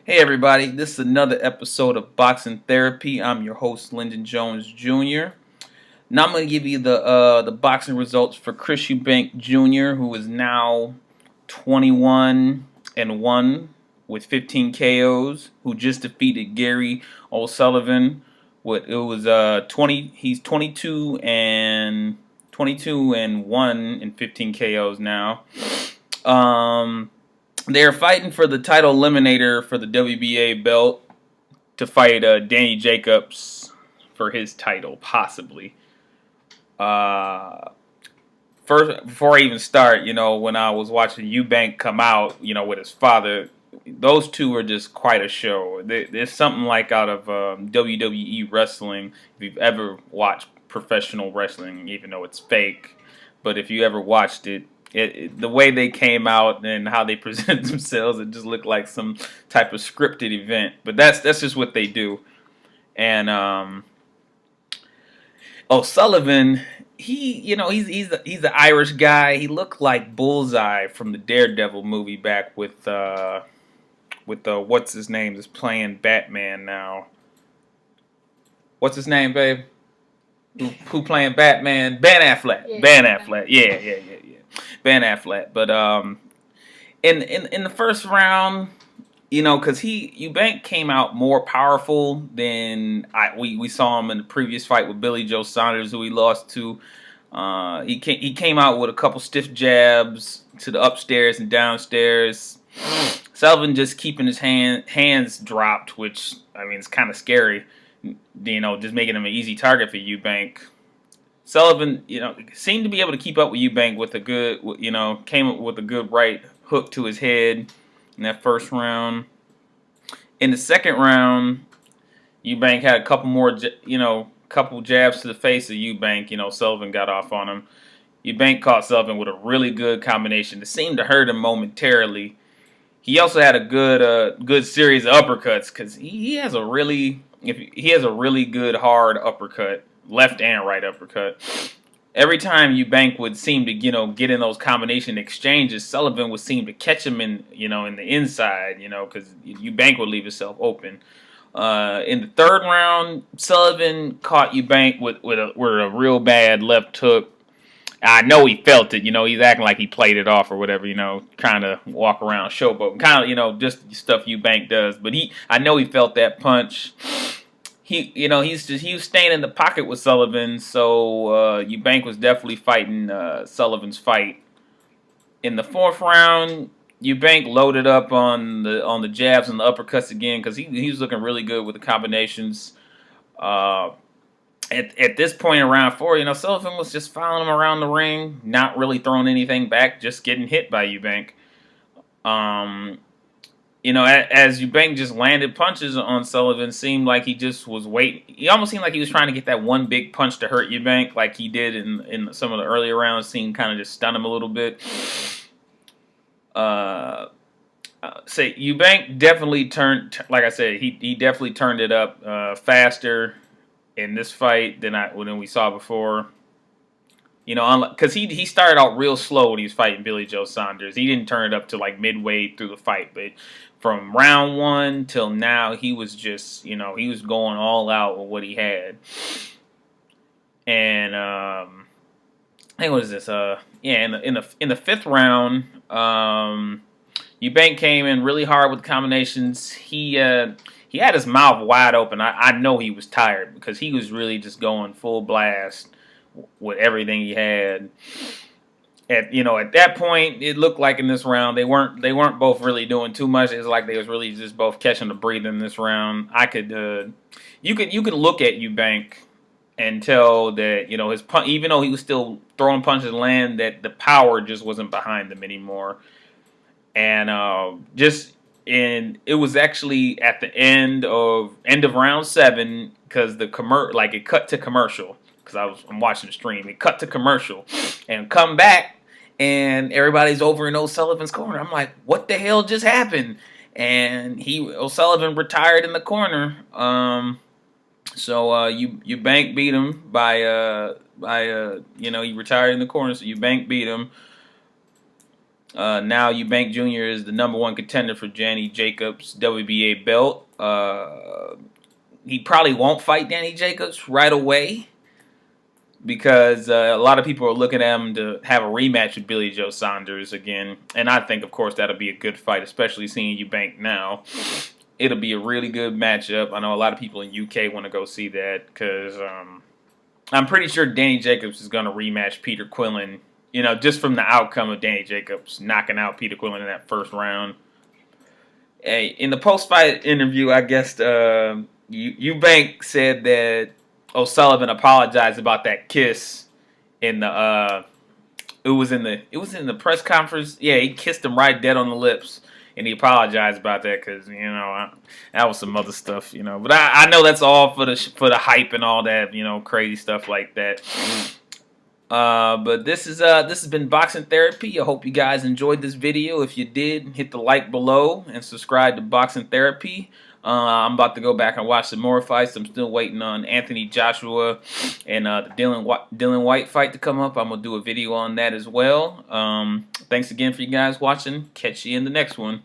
Hey everybody, this is another episode of Boxing Therapy. I'm your host, Lyndon Jones Jr. Now I'm going to give you the boxing results for Chris Eubank Jr., who is now 21-1 with 15 KOs, who just defeated Gary Sullivan. He's 22-1 and 15 KOs now. They're fighting for the title eliminator for the WBA belt to fight Danny Jacobs for his title, possibly. First, before I even start, when I was watching Eubank come out, with his father, those two are just quite a show. There's something like out of WWE wrestling. If you've ever watched professional wrestling, even though it's fake, but if you ever watched it, the way they came out and how they presented themselves, it just looked like some type of scripted event. But that's just what they do. And Sullivan, he's the Irish guy. He looked like Bullseye from the Daredevil movie back with what's his name is playing Batman now. What's his name, babe? Who playing Batman? Ben Affleck. Yeah, Ben Affleck. Yeah. Ben Affleck. But in the first round, because Eubank came out more powerful than we saw him in the previous fight with Billy Joe Saunders, who he lost to. He came out with a couple stiff jabs to the upstairs and downstairs. Sullivan just keeping his hands dropped, which it's kind of scary. Just making him an easy target for Eubank. Sullivan, seemed to be able to keep up with Eubank with a good, came up with a good right hook to his head in that first round. In the second round, Eubank had a couple more, couple jabs to the face of Eubank. Sullivan got off on him. Eubank caught Sullivan with a really good combination. It seemed to hurt him momentarily. He also had a good series of uppercuts because he has a really good hard uppercut, left and right uppercut. Every time Eubank would seem to get in those combination exchanges, Sullivan would seem to catch him in the inside, because Eubank would leave himself open. In the third round, Sullivan caught Eubank with a real bad left hook. I know he felt it, he's acting like he played it off or whatever, kind of walk around showboat, kind of, just stuff Eubank does. But I know he felt that punch. He was staying in the pocket with Sullivan, so Eubank was definitely fighting Sullivan's fight. In the fourth round, Eubank loaded up on the jabs and the uppercuts again because he was looking really good with the combinations. At this point in round four, Sullivan was just following him around the ring, not really throwing anything back, just getting hit by Eubank. As Eubank just landed punches on Sullivan, seemed like he just was waiting. He almost seemed like he was trying to get that one big punch to hurt Eubank, like he did in some of the earlier rounds. Seemed kind of just stun him a little bit. Eubank definitely turned, like I said, he definitely turned it up faster in this fight than we saw before. Because he started out real slow when he was fighting Billy Joe Saunders. He didn't turn it up to like midway through the fight, but from round one till now, he was just, he was going all out with what he had. And I think what is this? In the fifth round, Eubank came in really hard with combinations. He had his mouth wide open. I know he was tired because he was really just going full blast with everything he had. At that point, it looked like in this round they weren't both really doing too much. It was like they was really just both catching the breath in this round. You could look at Eubank and tell that his punch, even though he was still throwing punches and land, that the power just wasn't behind him anymore. And it was actually at the end of round 7 because it cut to commercial. Because I'm watching the stream. It cut to commercial and come back, and everybody's over in O'Sullivan's corner. I'm like, what the hell just happened? And O'Sullivan retired in the corner. So Eubank beat him by he retired in the corner. So Eubank beat him. Now Eubank Jr. is the #1 contender for Danny Jacobs WBA belt. He probably won't fight Danny Jacobs right away because a lot of people are looking at him to have a rematch with Billy Joe Saunders again. And I think, of course, that'll be a good fight, especially seeing Eubank now. It'll be a really good matchup. I know a lot of people in UK want to go see that because I'm pretty sure Danny Jacobs is going to rematch Peter Quillin, you know, just from the outcome of Danny Jacobs knocking out Peter Quillin in that first round. Hey, in the post-fight interview, I guess Eubank said that Sullivan apologized about that kiss in the it was in the press conference. Yeah, he kissed him right dead on the lips, and he apologized about that because that was some other stuff, But I know that's all for the hype and all that, crazy stuff like that. But this has been Boxing Therapy. I hope you guys enjoyed this video. If you did, hit the like below and subscribe to Boxing Therapy. I'm about to go back and watch some more fights. I'm still waiting on Anthony Joshua and the Dylan White fight to come up. I'm going to do a video on that as well. Thanks again for you guys watching. Catch you in the next one.